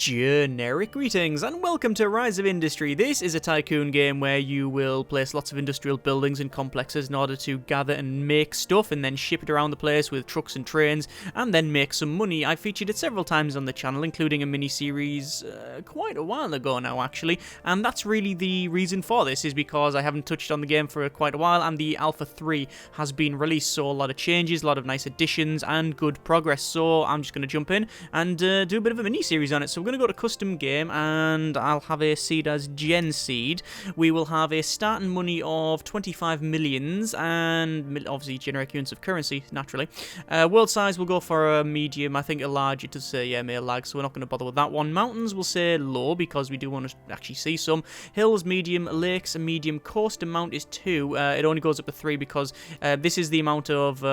Generic greetings and welcome to Rise of Industry. This is a tycoon game where you will place lots of industrial buildings and complexes in order to gather and make stuff and then ship it around the place with trucks and trains and then make some money. I've featured it several times on the channel, including a mini-series quite a while ago now actually, and that's really the reason for this, is because I haven't touched on the game for quite a while and the Alpha 3 has been released, so a lot of changes, a lot of nice additions and good progress. So I'm just going to jump in and do a bit of a mini-series on it. So we're going to go to custom game and I'll have a seed as Gen Seed. We will have a starting money of 25 millions and obviously generic units of currency, naturally. World size will go for a medium. I think a large, it does say, yeah, may lag, so we're not going to bother with that one. Mountains will say low because we do want to actually see some. Hills, medium. Lakes, a medium. Coast amount is 2. It only goes up to 3 because this is the amount of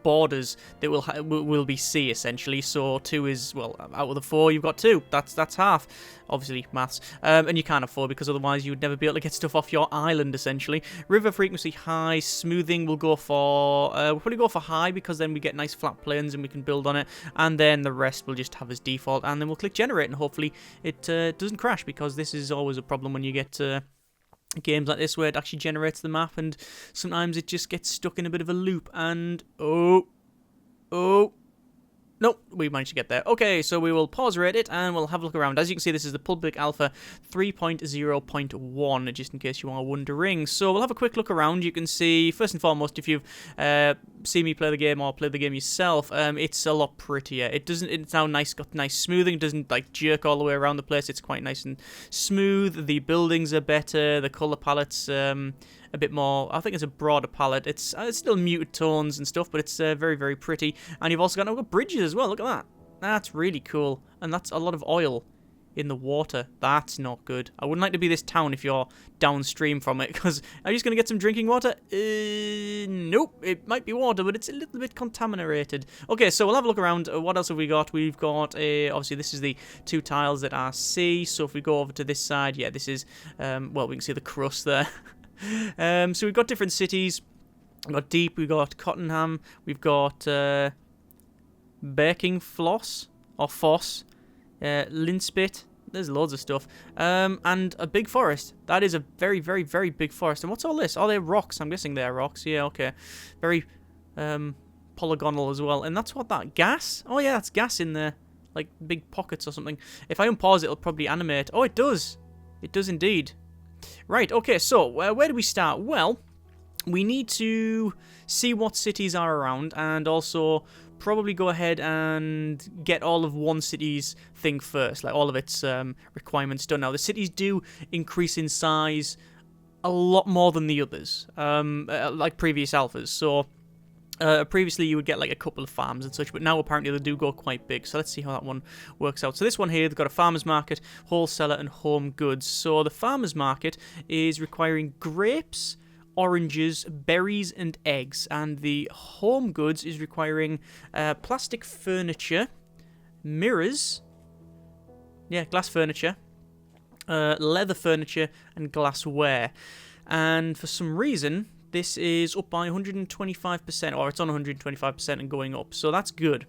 borders that will be C essentially. So 2 is, well, out of the 4 you've got 2. That's half. Obviously maths. And you can't afford, because otherwise you would never be able to get stuff off your island essentially. River frequency high. Smoothing will go for we'll probably go for high because then we get nice flat plains and we can build on it. And then the rest we'll just have as default, and then we'll click generate and hopefully it doesn't crash, because this is always a problem when you get games like this where it actually generates the map and sometimes it just gets stuck in a bit of a loop. And nope, we managed to get there. Okay, so we will pause rate it and we'll have a look around. As you can see, this is the public alpha 3.0.1, just in case you are wondering. So we'll have a quick look around. You can see, first and foremost, if you've seen me play the game or played the game yourself, it's a lot prettier. It's now nice, got nice smoothing. It doesn't like jerk all the way around the place. It's quite nice and smooth. The buildings are better. The color palette's a bit more, I think it's a broader palette. It's still muted tones and stuff, but it's very, very pretty. And you've also got bridges as well. Look at that. That's really cool. And that's a lot of oil in the water. That's not good. I wouldn't like to be this town if you're downstream from it, because are you just going to get some drinking water? Nope. It might be water, but it's a little bit contaminated. Okay, so we'll have a look around. What else have we got? We've got, obviously, this is the 2 tiles that are C. So if we go over to this side, yeah, this is, well, we can see the crust there. So we've got different cities. We've got Deep, we've got Cottenham, we've got Baking Floss, or Foss, Linspit. There's loads of stuff. And a big forest. That is a very, very, very big forest. And what's all this? Oh, they're rocks. I'm guessing they're rocks. Yeah, okay. Very polygonal as well. And that's what that gas? Oh, yeah, that's gas in there. Like big pockets or something. If I unpause it, it'll probably animate. Oh, it does. It does indeed. Right, okay, so where do we start? Well, we need to see what cities are around and also probably go ahead and get all of one city's thing first, like all of its requirements done. Now, the cities do increase in size a lot more than the others, like previous alphas, so previously you would get like a couple of farms and such, but now apparently they do go quite big. So let's see how that one works out. So this one here, they've got a farmer's market, wholesaler, and home goods. So the farmer's market is requiring grapes, oranges, berries, and eggs. And the home goods is requiring plastic furniture, mirrors, yeah, glass furniture, leather furniture, and glassware. And for some reason, this is up by 125%, or it's on 125% and going up, so that's good.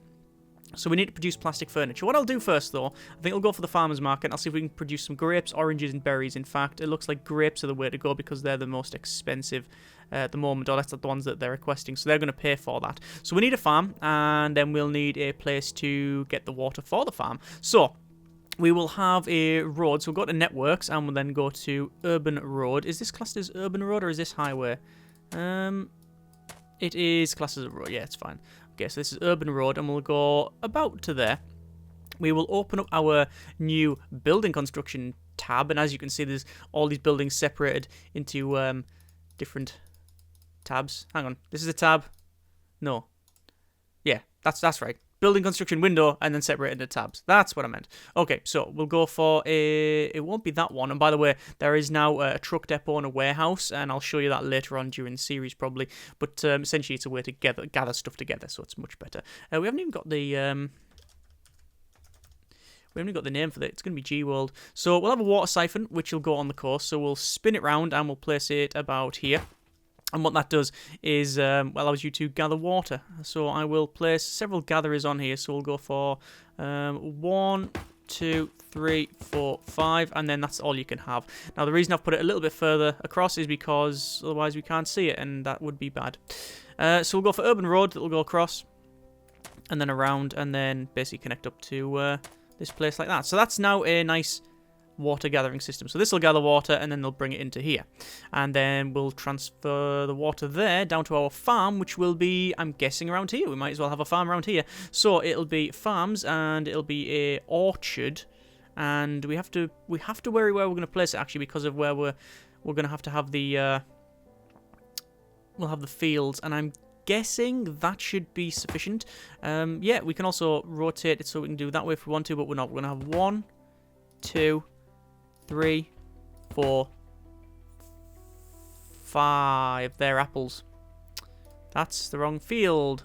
So we need to produce plastic furniture. What I'll do first, though, I think I'll go for the farmer's market. I'll see if we can produce some grapes, oranges, and berries. In fact, it looks like grapes are the way to go because they're the most expensive at the moment, or that's the ones that they're requesting, so they're going to pay for that. So we need a farm, and then we'll need a place to get the water for the farm. So we will have a road. So we'll go to networks, and we'll then go to urban road. Is this classed as urban road, or is this highway? It is classed as a road. Yeah, it's fine. Okay, so this is urban road, and we'll go about to there. We will open up our new building construction tab, and as you can see, there's all these buildings separated into different tabs. Hang on, this is a tab. No, yeah, that's right. Building construction window and then separate into tabs. That's what I meant. Okay, so we'll go for a... It won't be that one. And by the way, there is now a truck depot and a warehouse, and I'll show you that later on during the series probably. But essentially, it's a way to gather stuff together, so it's much better. We haven't even got the... We haven't got the name for that. It's going to be G-World. So we'll have a water siphon, which will go on the course. So we'll spin it round and we'll place it about here. And what that does is allows you to gather water. So I will place several gatherers on here. So we'll go for 1, 2, 3, 4, 5, and then that's all you can have. Now the reason I've put it a little bit further across is because otherwise we can't see it, and that would be bad. So we'll go for urban road that will go across, and then around, and then basically connect up to this place like that. So that's now a nice water gathering system. So this will gather water, and then they'll bring it into here, and then we'll transfer the water there down to our farm, which will be, I'm guessing, around here. We might as well have a farm around here. So it'll be farms, and it'll be a orchard, and we have to worry where we're going to place it actually, because of where we're going to have the we'll have the fields, and I'm guessing that should be sufficient. Yeah, we can also rotate it so we can do that way if we want to, but we're not. We're going to have 1, 2, 3, 4, 5. They're apples. That's the wrong field.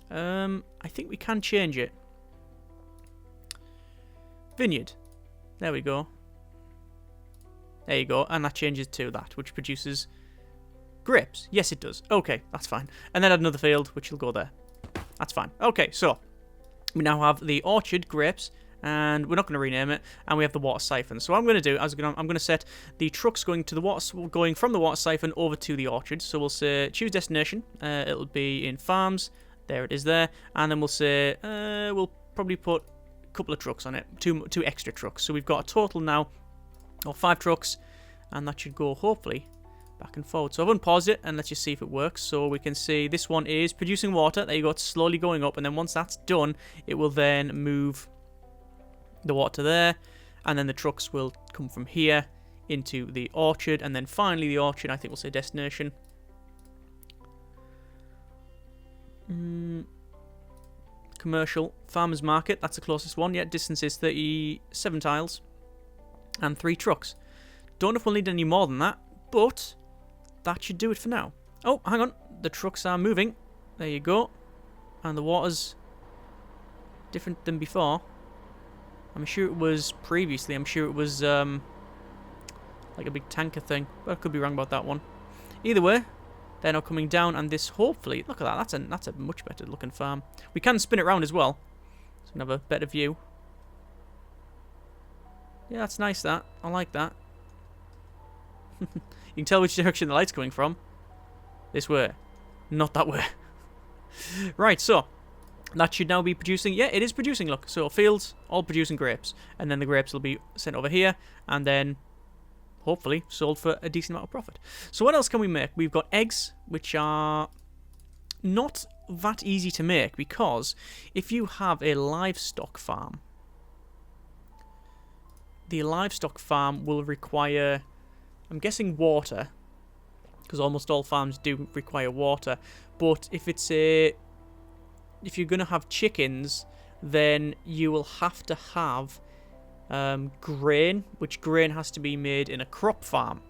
I think we can change it. Vineyard. There we go. There you go. And that changes to that, which produces grapes. Yes, it does. Okay, that's fine. And then add another field, which will go there. That's fine. Okay, so we now have the orchard grapes, and we're not going to rename it, and we have the water siphon. So what I'm going to do is I'm going to set the trucks going from the water siphon over to the orchard. So we'll say choose destination. It'll be in farms. There it is there. And then we'll say we'll probably put a couple of trucks on it, two extra trucks. So we've got a total now of 5 trucks, and that should go hopefully back and forward. So I've unpaused it, and let's just see if it works. So we can see this one is producing water. There you go. It's slowly going up, and then once that's done, it will then move the water there, and then the trucks will come from here into the orchard, and then finally the orchard, I think we'll say destination. Commercial farmers market, that's the closest one. Yeah, distance is 37 tiles and 3 trucks. Don't know if we'll need any more than that, but that should do it for now. Oh, hang on, the trucks are moving. There you go. And the water's different than before. I'm sure it was previously. I'm sure it was like a big tanker thing, but I could be wrong about that one. Either way, they're now coming down, and this hopefully, look at that. That's a much better looking farm. We can spin it around as well, so we can have a better view. Yeah, that's nice. That I like that. You can tell which direction the light's coming from. This way, not that way. Right, so that should now be producing. Yeah, it is producing, look. So fields, all producing grapes. And then the grapes will be sent over here, and then hopefully sold for a decent amount of profit. So what else can we make? We've got eggs, which are not that easy to make, because if you have a livestock farm, the livestock farm will require, I'm guessing, water, because almost all farms do require water. But if you're going to have chickens, then you will have to have grain, which grain has to be made in a crop farm.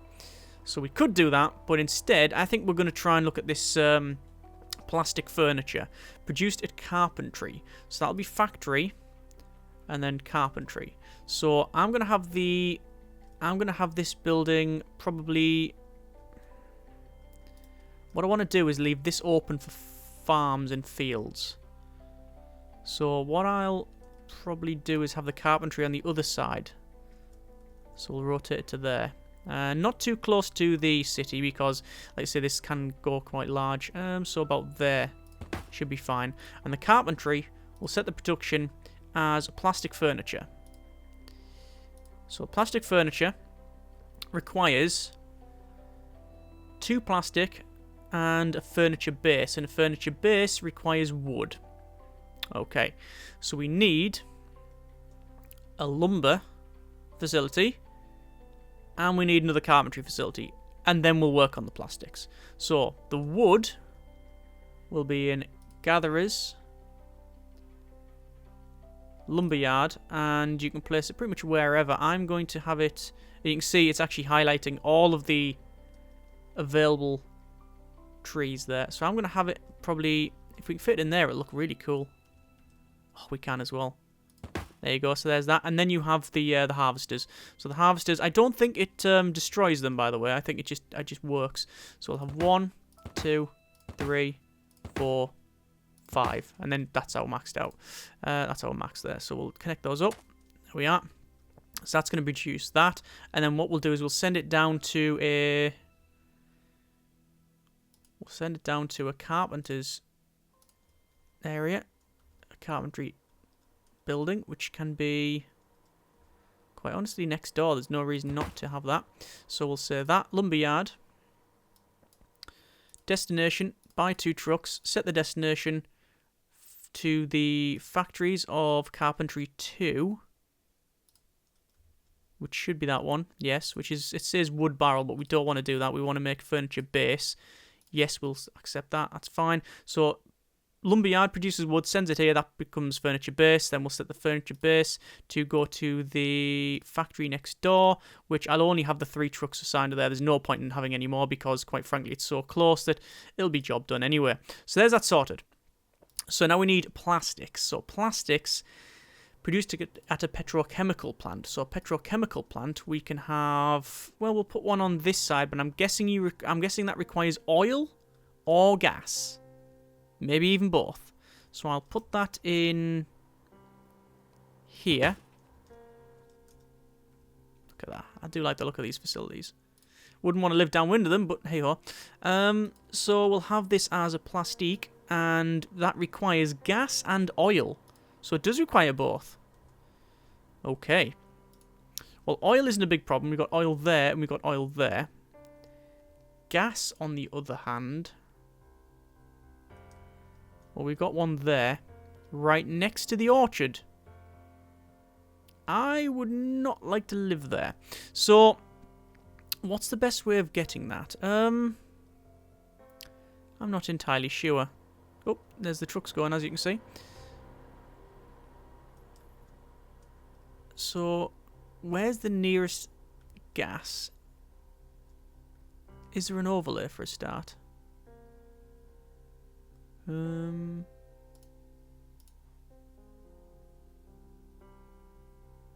So we could do that, but instead I think we're going to try and look at this plastic furniture produced at carpentry. So that'll be factory and then carpentry. So I'm going to have this building probably. What I want to do is leave this open for farms and fields. So what I'll probably do is have the carpentry on the other side. So we'll rotate it to there. Not too close to the city, because, like I say, this can go quite large. So about there should be fine. And the carpentry will set the production as plastic furniture. So plastic furniture requires 2 plastic and a furniture base, and a furniture base requires wood. Okay, so we need a lumber facility, and we need another carpentry facility, and then we'll work on the plastics. So the wood will be in gatherers, lumberyard, and you can place it pretty much wherever. I'm going to have it, you can see it's actually highlighting all of the available trees there. So I'm going to have it probably, if we can fit it in there, it'll look really cool. Oh, we can as well. There you go. So there's that, and then you have the harvesters. So the harvesters, I don't think it destroys them, by the way. I think it just works. So we'll have 1, 2, 3, 4, 5, and then that's our maxed out. That's our max there. So we'll connect those up. There we are. So that's going to produce that, and then what we'll do is we'll send it down to a carpenter's area, a carpentry building, which can be, quite honestly, next door. There's no reason not to have that. So we'll say that lumberyard, destination, buy 2 trucks, set the destination to the factories of carpentry 2, which should be that one. Yes, which is, it says wood barrel, but we don't want to do that. We want to make furniture base. Yes, we'll accept that. That's fine. So lumberyard produces wood, sends it here, that becomes furniture base. Then we'll set the furniture base to go to the factory next door, which I'll only have the 3 trucks assigned to there. There's no point in having any more because, quite frankly, it's so close that it'll be job done anyway. So there's that sorted. So now we need plastics. So plastics produced at a petrochemical plant. So a petrochemical plant, we can have, well, we'll put one on this side, but I'm guessing that requires oil or gas. Maybe even both. So I'll put that in here. Look at that. I do like the look of these facilities. Wouldn't want to live downwind of them, but hey ho. So we'll have this as a plastique, and that requires gas and oil. So it does require both. Okay. Well, oil isn't a big problem. We've got oil there, and we've got oil there. Gas, on the other hand, well, we've got one there, right next to the orchard. I would not like to live there. So, what's the best way of getting that? I'm not entirely sure. Oh, there's the trucks going, as you can see. So, where's the nearest gas? Is there an overlay for a start?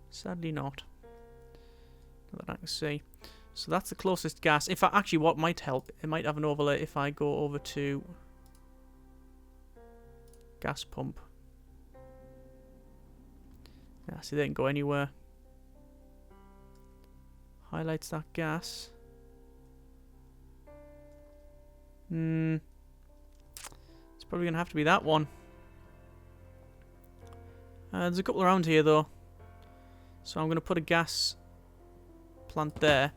Sadly not. Not that I can see. So that's the closest gas. In fact, actually, what might help, it might have an overlay if I go over to gas pump. Yeah, see, they didn't go anywhere. Highlights that gas. It's probably going to have to be that one. There's a couple around here, though. So I'm going to put a gas plant there.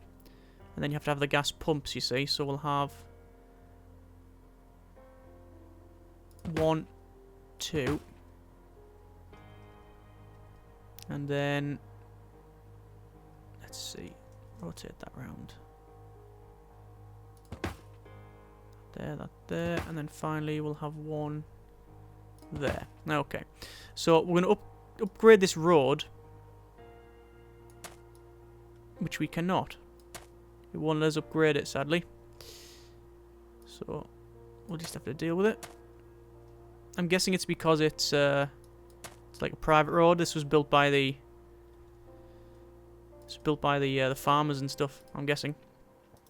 And then you have to have the gas pumps, you see. So we'll have 1, 2. And then, let's see, rotate that round. There, that there, and then finally we'll have one there. Okay, so we're going to upgrade this road, which we cannot. It won't let us upgrade it, sadly. So we'll just have to deal with it. I'm guessing it's because it's like a private road. This was built by the farmers and stuff, I'm guessing.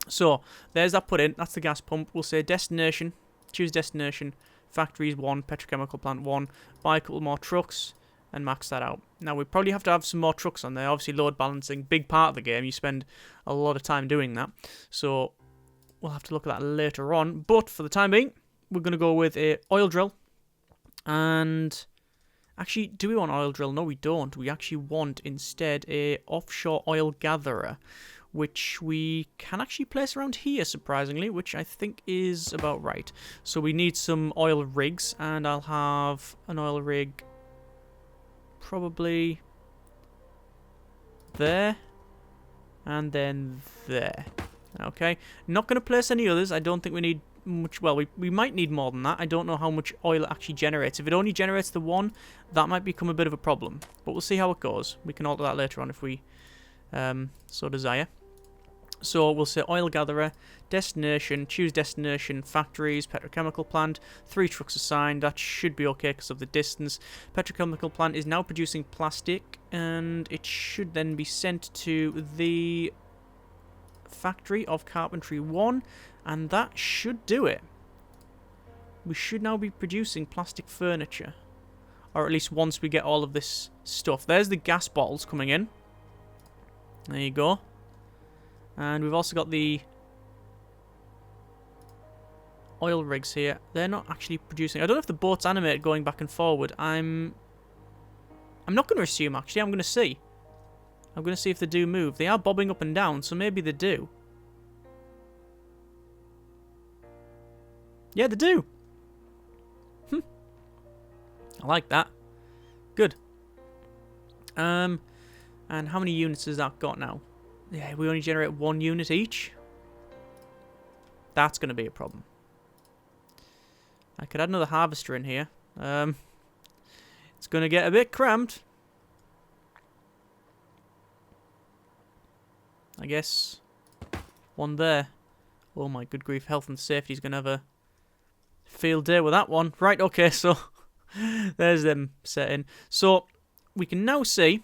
So there's that put in. That's the gas pump. We'll say destination. Choose destination. Factories 1, petrochemical plant 1. Buy a couple more trucks and max that out. Now we probably have to have some more trucks on there. Obviously load balancing, big part of the game. You spend a lot of time doing that. So we'll have to look at that later on. But for the time being, we're going to go with a oil drill. And actually, do we want oil drill? No, we don't. We actually want instead a offshore oil gatherer, which we can actually place around here, surprisingly, which I think is about right. So we need some oil rigs, and I'll have an oil rig probably there, and then there. Okay, not going to place any others. I don't think we need much. Well, we might need more than that. I don't know how much oil it actually generates. If it only generates the one, that might become a bit of a problem. But we'll see how it goes. We can alter that later on if we so desire. So we'll say oil gatherer, destination, choose destination, factories, petrochemical plant, 3 trucks assigned. That should be okay because of the distance. Petrochemical plant is now producing plastic, and it should then be sent to the factory of carpentry 1, and that should do it. We should now be producing plastic furniture, or at least once we get all of this stuff. There's the gas bottles coming in. There you go. And we've also got the oil rigs here. They're not actually producing. I don't know if the boat's animated going back and forward. I'm not going to assume, actually. I'm going to see. I'm going to see if they do move. They are bobbing up and down, so maybe they do. Yeah, they do. I like that. Good. And how many units has that got now? Yeah, we only generate 1 unit each. That's going to be a problem. I could add another harvester in here. It's going to get a bit cramped. I guess 1 there. Oh my good grief, health and safety is going to have a field day with that one. Right, okay, so there's them set in. So we can now see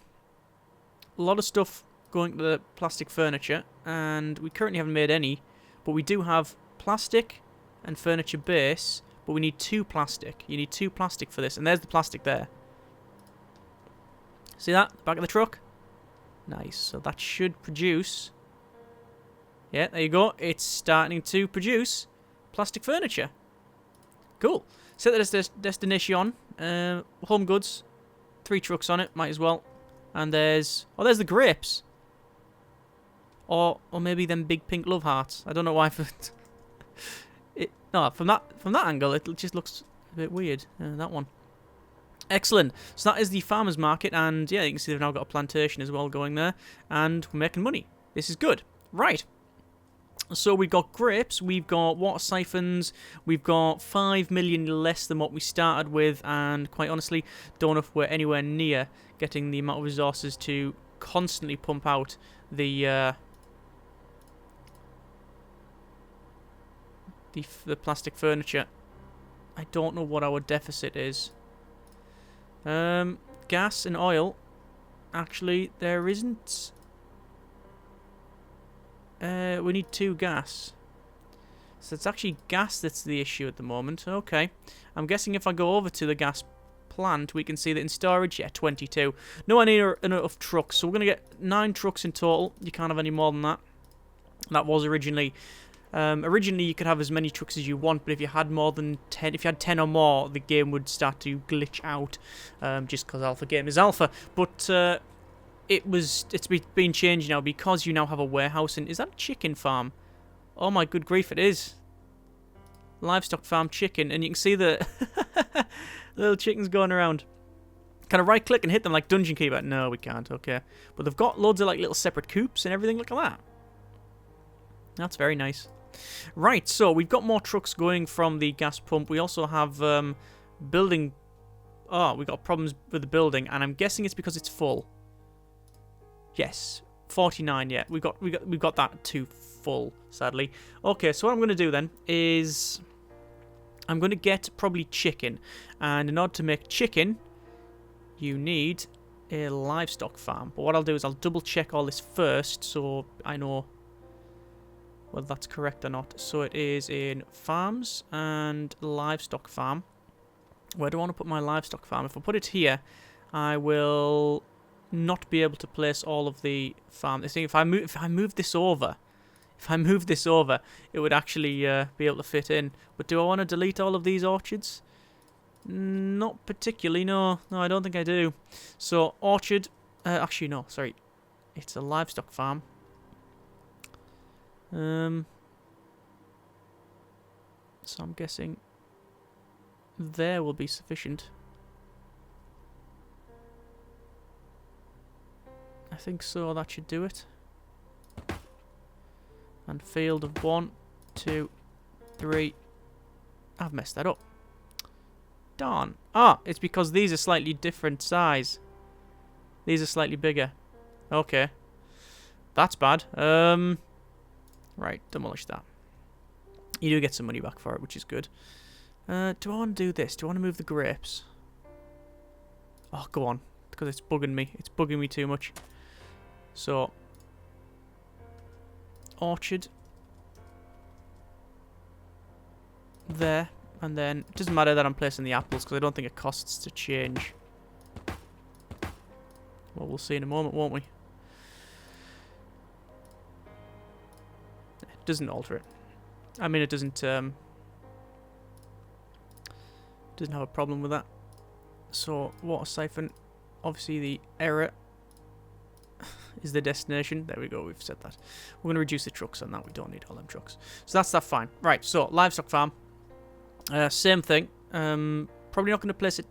a lot of stuff going to the plastic furniture, and we currently haven't made any, but we do have plastic and furniture base, but we need 2 plastic. You need 2 plastic for this, and there's the plastic there. See that? Back of the truck? Nice. So that should produce... Yeah, there you go. It's starting to produce plastic furniture. Cool. Set the destination. Home goods. 3 trucks on it. Might as well. And there's... Oh, there's the grapes. Or maybe them big pink love hearts. I don't know why. No, from that angle, it just looks a bit weird. That one. Excellent. So that is the farmer's market, and yeah, you can see they've now got a plantation as well going there, and we're making money. This is good. Right. So we've got grapes, we've got water siphons, we've got 5 million less than what we started with, and quite honestly, don't know if we're anywhere near getting the amount of resources to constantly pump out the plastic furniture. I don't know what our deficit is. Gas and oil. Actually, there isn't. We need 2 gas. So it's actually gas that's the issue at the moment. Okay. I'm guessing if I go over to the gas plant, we can see that in storage, yeah, 22. No, I need enough trucks. So we're going to get 9 trucks in total. You can't have any more than that. That was originally... originally, you could have as many trucks as you want, but if you had more than 10, if you had 10 or more, the game would start to glitch out, just because alpha game is alpha. But it's been changed now because you now have a warehouse. And is that a chicken farm? Oh my good grief, it is. Livestock farm chicken, and you can see the little chickens going around. Can I right click and hit them like Dungeon Keeper? No, we can't. Okay, but they've got loads of like little separate coops and everything. Look at that. That's very nice. Right, so we've got more trucks going from the gas pump. We also have building... Oh, we've got problems with the building, and I'm guessing it's because it's full. Yes, 49, yeah. We've got that too full, sadly. Okay, so what I'm going to do then is... I'm going to get probably chicken. And in order to make chicken, you need a livestock farm. But what I'll do is I'll double check all this first, so I know... whether that's correct or not. So it is in farms and livestock farm. Where do I want to put my livestock farm? If I put it here, I will not be able to place all of the farm. If I move this over, it would actually be able to fit in. But do I want to delete all of these orchards? Not particularly. No, I don't think I do. So orchard. Actually, no. Sorry, it's a livestock farm. So I'm guessing there will be sufficient. I think so, that should do it. And field of 1, 2, 3. I've messed that up. Darn. Ah, it's because these are slightly different size. These are slightly bigger. Okay. That's bad. Right, demolish that. You do get some money back for it, which is good. Do I want to do this? Do I want to move the grapes? Oh, go on. Because it's bugging me. It's bugging me too much. So, orchard. There. And then, it doesn't matter that I'm placing the apples, because I don't think it costs to change. Well, we'll see in a moment, won't we? It doesn't alter it. I mean, it doesn't have a problem with that. So, water siphon. Obviously, the error is the destination. There we go, we've said that. We're going to reduce the trucks on that. We don't need all them trucks. So that's that fine. Right, so, livestock farm. Same thing. Probably not going to place it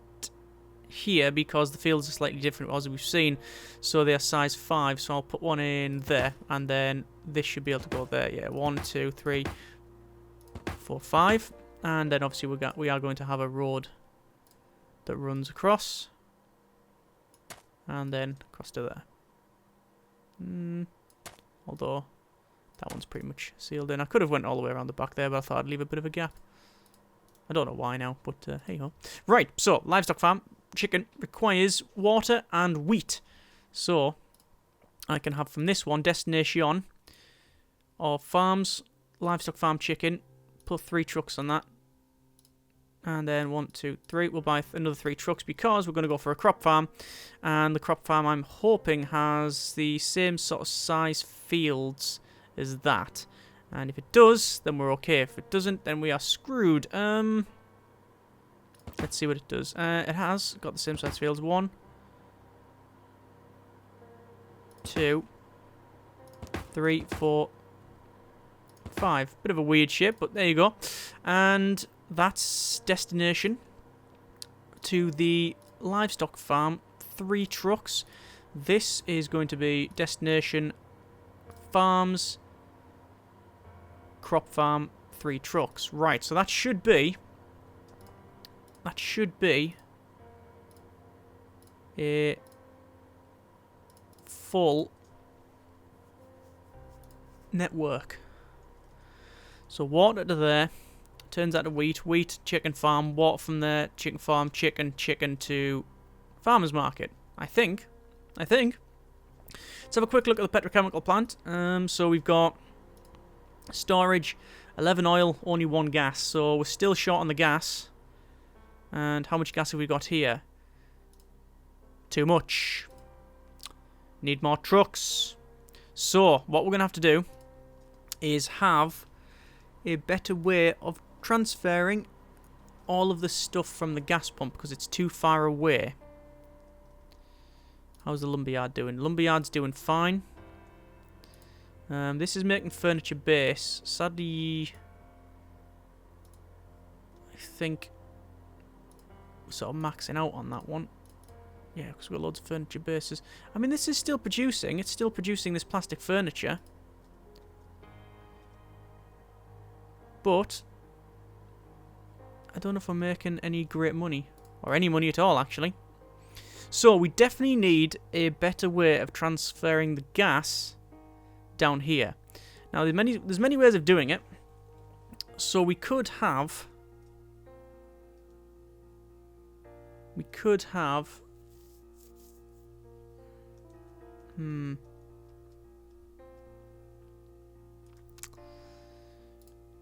here because the fields are slightly different as we've seen. So they are size 5. So I'll put one in there. And then this should be able to go there. Yeah, 1, 2, 3, 4, 5. And then obviously we are going to have a road that runs across. And then across to there. Although that one's pretty much sealed in. I could have went all the way around the back there, but I thought I'd leave a bit of a gap. I don't know why now, but hey ho. Right, so livestock farm, chicken requires water and wheat. So I can have from this one destination of farms, livestock farm chicken, put 3 trucks on that. And then 1, 2, 3. We'll buy another 3 trucks because we're going to go for a crop farm. And the crop farm, I'm hoping, has the same sort of size fields as that. And if it does, then we're okay. If it doesn't, then we are screwed. Let's see what it does. It has got the same size fields. 1, 2, 3, 4, 5. Bit of a weird shape, but there you go. And that's destination to the livestock farm. 3 trucks. This is going to be destination farms, crop farm, 3 trucks. Right, so that should be a full network. So water to there, turns out to wheat, chicken farm, water from there, chicken farm, chicken to farmer's market. I think. Let's have a quick look at the petrochemical plant. So we've got storage, 11 oil, only 1 gas. So we're still short on the gas. And how much gas have we got here? Too much. Need more trucks. So what we're going to have to do is have a better way of transferring all of the stuff from the gas pump because it's too far away. How's the lumberyard doing? Lumberyard's doing fine. This is making furniture base. Sadly, I think we're sort of maxing out on that one. Yeah, because we've got loads of furniture bases. I mean, this is still producing. It's still producing this plastic furniture. But I don't know if we're making any great money. Or any money at all, actually. So we definitely need a better way of transferring the gas down here. Now there's many ways of doing it. So we could have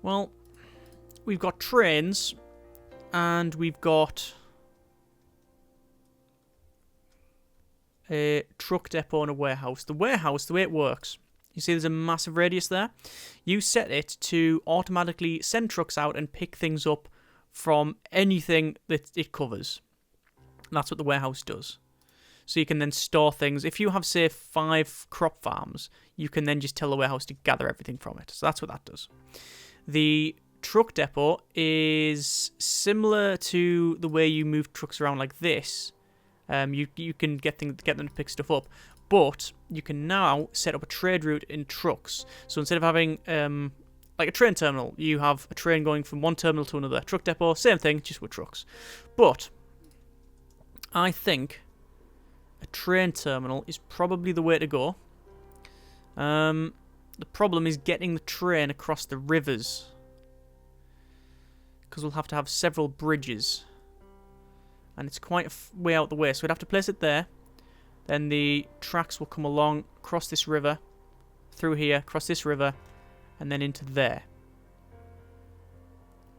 well, we've got trains and we've got a truck depot and a warehouse. The warehouse, the way it works, you see there's a massive radius there. You set it to automatically send trucks out and pick things up from anything that it covers. And that's what the warehouse does. So you can then store things. If you have, say, 5 crop farms, you can then just tell the warehouse to gather everything from it. So that's what that does. The truck depot is similar to the way you move trucks around like this. You can get them to pick stuff up, but you can now set up a trade route in trucks. So instead of having like a train terminal, you have a train going from one terminal to another. Truck depot, same thing, just with trucks. But I think a train terminal is probably the way to go. The problem is getting the train across the rivers. Because we'll have to have several bridges. And it's quite a way out the way. So we'd have to place it there. Then the tracks will come along, across this river, through here, across this river, and then into there.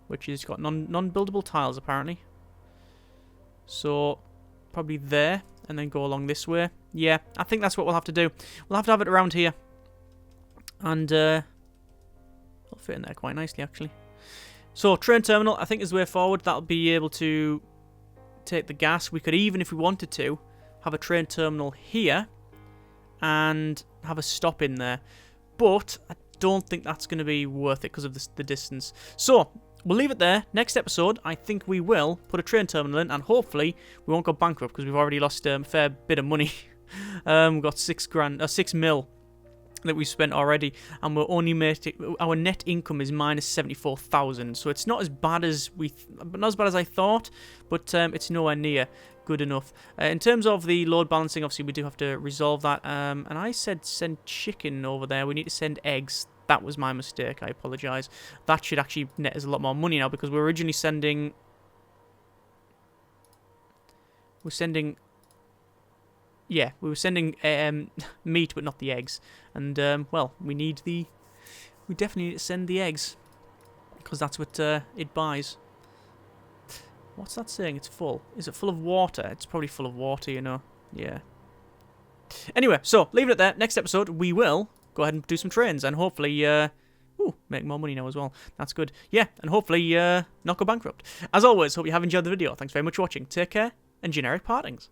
Which has got non-buildable tiles, apparently. So, probably there, and then go along this way. Yeah, I think that's what we'll have to do. We'll have to have it around here. And, it'll fit in there quite nicely, actually. So, train terminal, I think is the way forward. That'll be able to take the gas. We could even, if we wanted to, have a train terminal here and have a stop in there. But I don't think that's going to be worth it because of the distance. So, we'll leave it there. Next episode, I think we will put a train terminal in, and hopefully we won't go bankrupt because we've already lost a fair bit of money. We've got 6 mil that we've spent already, and we're only making, our net income is minus 74,000. So it's not as bad as not as bad as I thought, but it's nowhere near good enough. In terms of the load balancing, obviously we do have to resolve that. And I said send chicken over there. We need to send eggs. That was my mistake. I apologise. That should actually net us a lot more money now because we're originally sending. Yeah, we were sending meat, but not the eggs. And well, we definitely need to send the eggs because that's what it buys. What's that saying? It's full. Is it full of water? It's probably full of water, you know. Yeah. Anyway, so leave it at that. Next episode, we will go ahead and do some trains and hopefully, make more money now as well. That's good. Yeah, and hopefully not go bankrupt. As always, hope you have enjoyed the video. Thanks very much for watching. Take care and generic partings.